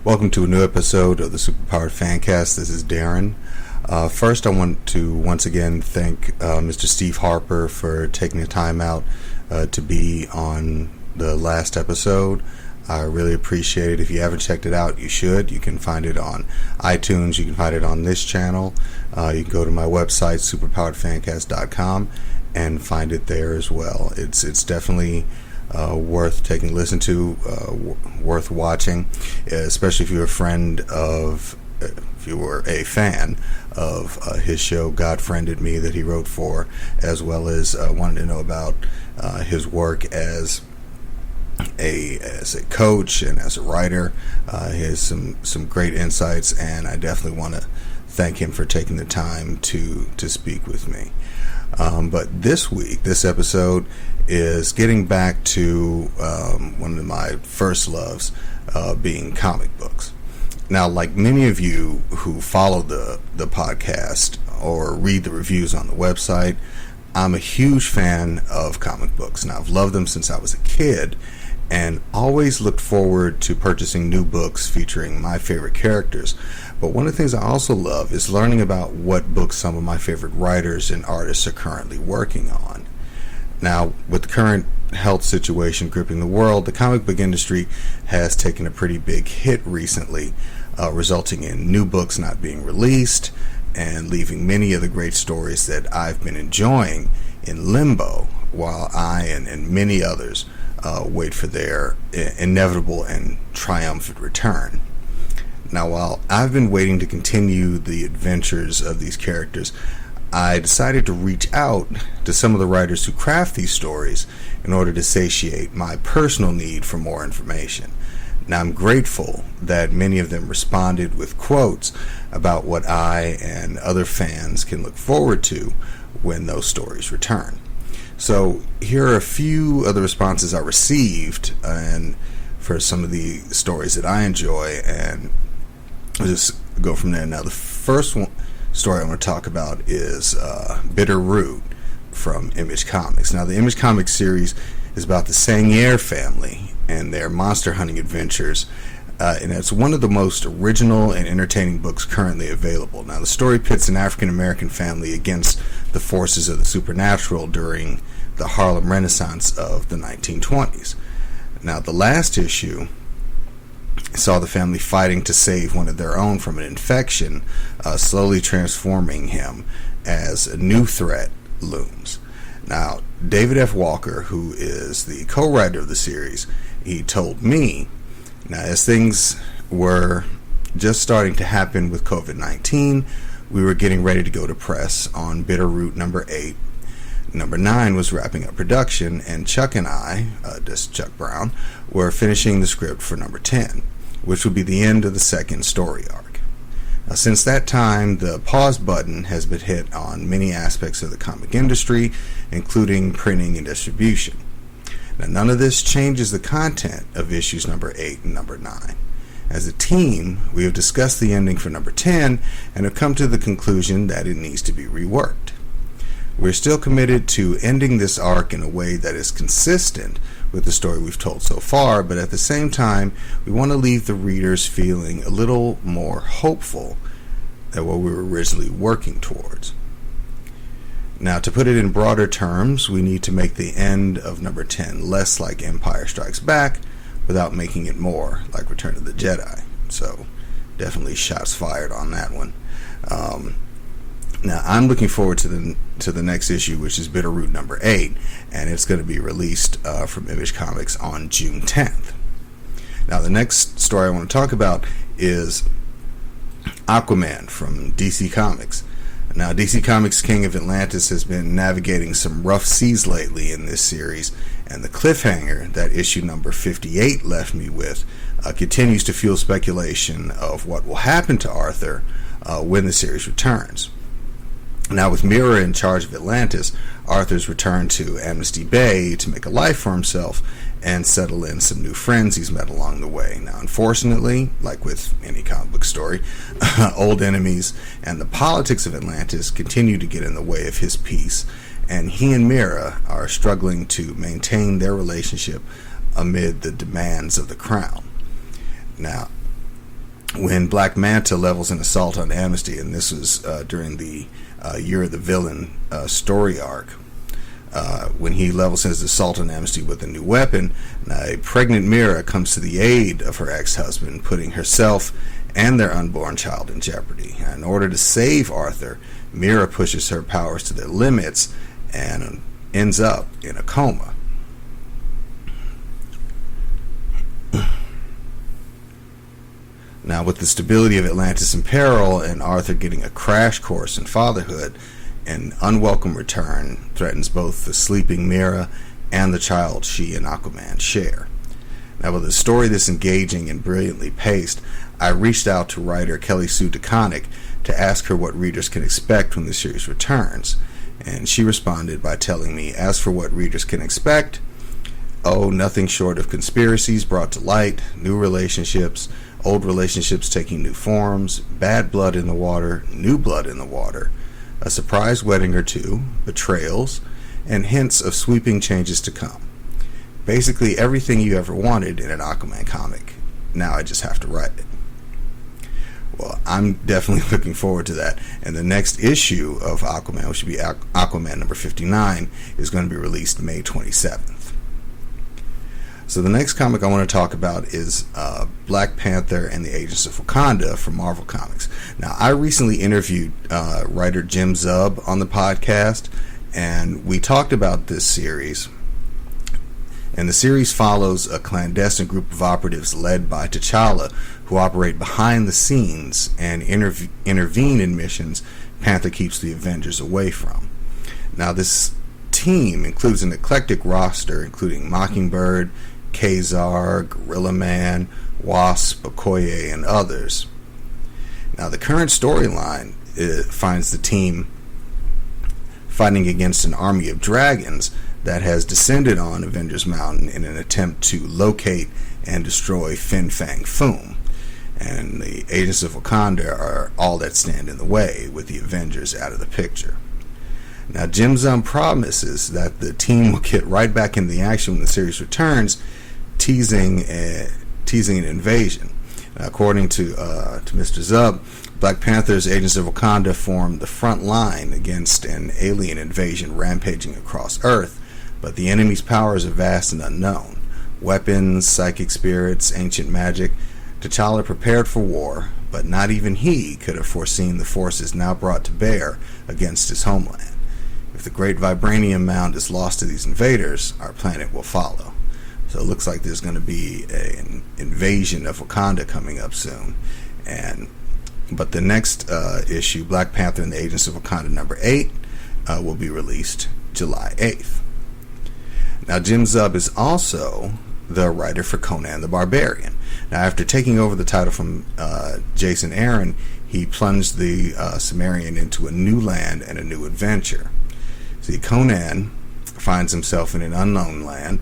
Welcome to a new episode of the Superpowered Fancast. This is Darren. First, I want to once again thank Mr. Steve Harper for taking the time out to be on the last episode. I really appreciate it. If you haven't checked it out, you should. You can find it on iTunes. You can find it on this channel. You can go to my website, superpoweredfancast.com, and find it there as well. It's definitely worth taking a listen to, worth watching, especially if you're if you were a fan of his show God Friended Me that he wrote for, as well as wanted to know about his work as a coach and as a writer. He has some great insights, and I definitely want to thank him for taking the time to speak with me. But this episode is getting back to one of my first loves, being comic books. Now, like many of you who follow the podcast or read the reviews on the website, I'm a huge fan of comic books, and I've loved them since I was a kid, and always looked forward to purchasing new books featuring my favorite characters. But one of the things I also love is learning about what books some of my favorite writers and artists are currently working on. Now, with the current health situation gripping the world, the comic book industry has taken a pretty big hit recently, resulting in new books not being released and leaving many of the great stories that I've been enjoying in limbo, while I and many others wait for their inevitable and triumphant return. Now, while I've been waiting to continue the adventures of these characters, I decided to reach out to some of the writers who craft these stories in order to satiate my personal need for more information. Now, I'm grateful that many of them responded with quotes about what I and other fans can look forward to when those stories return. So here are a few of the responses I received and for some of the stories that I enjoy, and we'll just go from there. Now, the first story I want to talk about is Bitterroot from Image Comics. Now, the Image Comics series is about the Sangnier family and their monster hunting adventures, and it's one of the most original and entertaining books currently available. Now, the story pits an African-American family against the forces of the supernatural during the Harlem Renaissance of the 1920s. Now, the last issue saw the family fighting to save one of their own from an infection, slowly transforming him as a new threat looms. Now, David F. Walker, who is the co-writer of the series, he told me, now as things were just starting to happen with COVID-19, we were getting ready to go to press on Bitterroot number 8. Number 9 was wrapping up production, and Chuck and I, just Chuck Brown, were finishing the script for number 10, which would be the end of the second story arc. Now, since that time, the pause button has been hit on many aspects of the comic industry, including printing and distribution. Now, none of this changes the content of issues number 8 and number 9. As a team, we have discussed the ending for number 10 and have come to the conclusion that it needs to be reworked. We're still committed to ending this arc in a way that is consistent with the story we've told so far, but at the same time, we want to leave the readers feeling a little more hopeful than what we were originally working towards. Now, to put it in broader terms, we need to make the end of number 10 less like Empire Strikes Back without making it more like Return of the Jedi. So, definitely shots fired on that one. Now, I'm looking forward to the next issue, which is Bitterroot number 8, and it's going to be released from Image Comics on June 10th. Now, the next story I want to talk about is Aquaman from DC Comics. Now, DC Comics' King of Atlantis has been navigating some rough seas lately in this series, and the cliffhanger that issue number 58 left me with continues to fuel speculation of what will happen to Arthur when the series returns. Now, with Mira in charge of Atlantis, Arthur's returned to Amnesty Bay to make a life for himself and settle in some new friends he's met along the way. Now, unfortunately, like with any comic book story, old enemies and the politics of Atlantis continue to get in the way of his peace, and he and Mira are struggling to maintain their relationship amid the demands of the crown. Now, when Black Manta levels an assault on Amnesty, and this was during the Year of the Villain story arc, when he levels his assault on Amnesty with a new weapon, a pregnant Mira comes to the aid of her ex-husband, putting herself and their unborn child in jeopardy. In order to save Arthur, Mira pushes her powers to their limits and ends up in a coma. Now, with the stability of Atlantis in peril and Arthur getting a crash course in fatherhood, an unwelcome return threatens both the sleeping Mira and the child she and Aquaman share. Now, with a story this engaging and brilliantly paced, I reached out to writer Sue DeConnick to ask her what readers can expect when the series returns, and she responded by telling me, as for what readers can expect, nothing short of conspiracies brought to light, new relationships, old relationships taking new forms, bad blood in the water, new blood in the water, a surprise wedding or two, betrayals, and hints of sweeping changes to come. Basically everything you ever wanted in an Aquaman comic. Now I just have to write it. Well, I'm definitely looking forward to that. And the next issue of Aquaman, which should be Aquaman number 59, is going to be released May 27th. So the next comic I want to talk about is Black Panther and the Agents of Wakanda from Marvel Comics. Now, I recently interviewed writer Jim Zub on the podcast, and we talked about this series. And the series follows a clandestine group of operatives led by T'Challa who operate behind the scenes and intervene in missions Panther keeps the Avengers away from. Now, this team includes an eclectic roster including Mockingbird, Kazar, Gorilla Man, Wasp, Okoye, and others. Now, the current storyline finds the team fighting against an army of dragons that has descended on Avengers Mountain in an attempt to locate and destroy Fin Fang Foom. And the Agents of Wakanda are all that stand in the way, with the Avengers out of the picture. Now, Jim Zub promises that the team will get right back in the action when the series returns, teasing an invasion. Now, according to Mr. Zub, Black Panther's Agents of Wakanda formed the front line against an alien invasion rampaging across Earth, but the enemy's powers are vast and unknown. Weapons, psychic spirits, ancient magic. T'Challa prepared for war, but not even he could have foreseen the forces now brought to bear against his homeland. If the great vibranium mound is lost to these invaders, our planet will follow. So it looks like there's going to be an invasion of Wakanda coming up soon. But the next issue, Black Panther and the Agents of Wakanda number 8, will be released July 8th. Now, Jim Zub is also the writer for Conan the Barbarian. Now, after taking over the title from Jason Aaron, he plunged the Cimmerian into a new land and a new adventure. See, Conan finds himself in an unknown land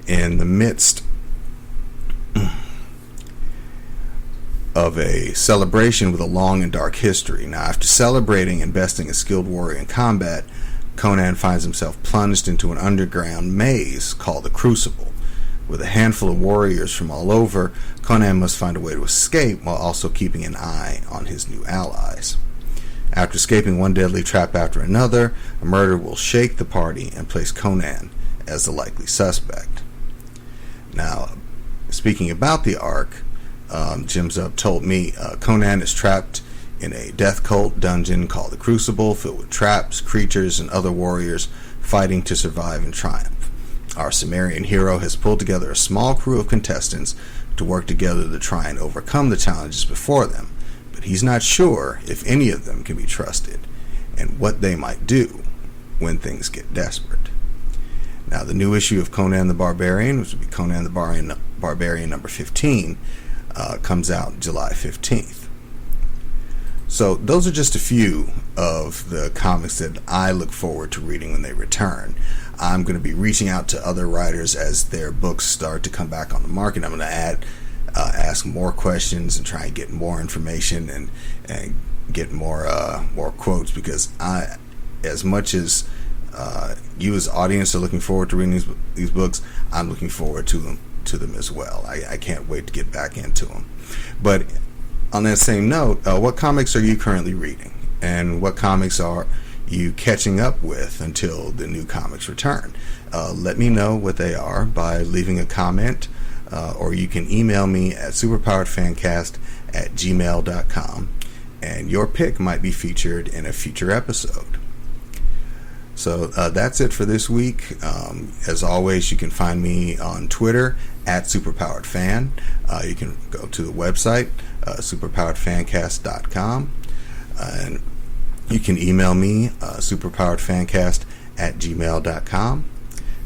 in the midst of a celebration with a long and dark history. Now, after celebrating and besting a skilled warrior in combat, Conan finds himself plunged into an underground maze called the Crucible. With a handful of warriors from all over, Conan must find a way to escape while also keeping an eye on his new allies. After escaping one deadly trap after another, a murder will shake the party and place Conan as the likely suspect. Now, speaking about the arc, Jim Zub told me Conan is trapped in a death cult dungeon called the Crucible, filled with traps, creatures, and other warriors fighting to survive and triumph. Our Cimmerian hero has pulled together a small crew of contestants to work together to try and overcome the challenges before them, but he's not sure if any of them can be trusted and what they might do when things get desperate. Now, the new issue of Conan the Barbarian, which would be Conan the Barbarian number 15, comes out July 15th. So those are just a few of the comics that I look forward to reading when they return. I'm going to be reaching out to other writers as their books start to come back on the market. I'm going to ask more questions and try and get more information and get more quotes, because as much as you as audience are looking forward to reading these books, I'm looking forward to them as well. I can't wait to get back into them. But on that same note, what comics are you currently reading? And what comics are you catching up with until the new comics return? Let me know what they by leaving a comment, or you can email me at superpoweredfancast@gmail.com, and your pick might be featured in a future episode. So that's it for this week. As always, you can find me on Twitter at superpoweredfan. You can go to the website, superpoweredfancast.com, and you can email me, superpoweredfancast@gmail.com,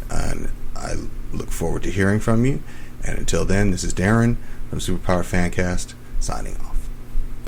and I look forward to hearing from you. And until then, this is Darren from Superpowered Fancast, signing off.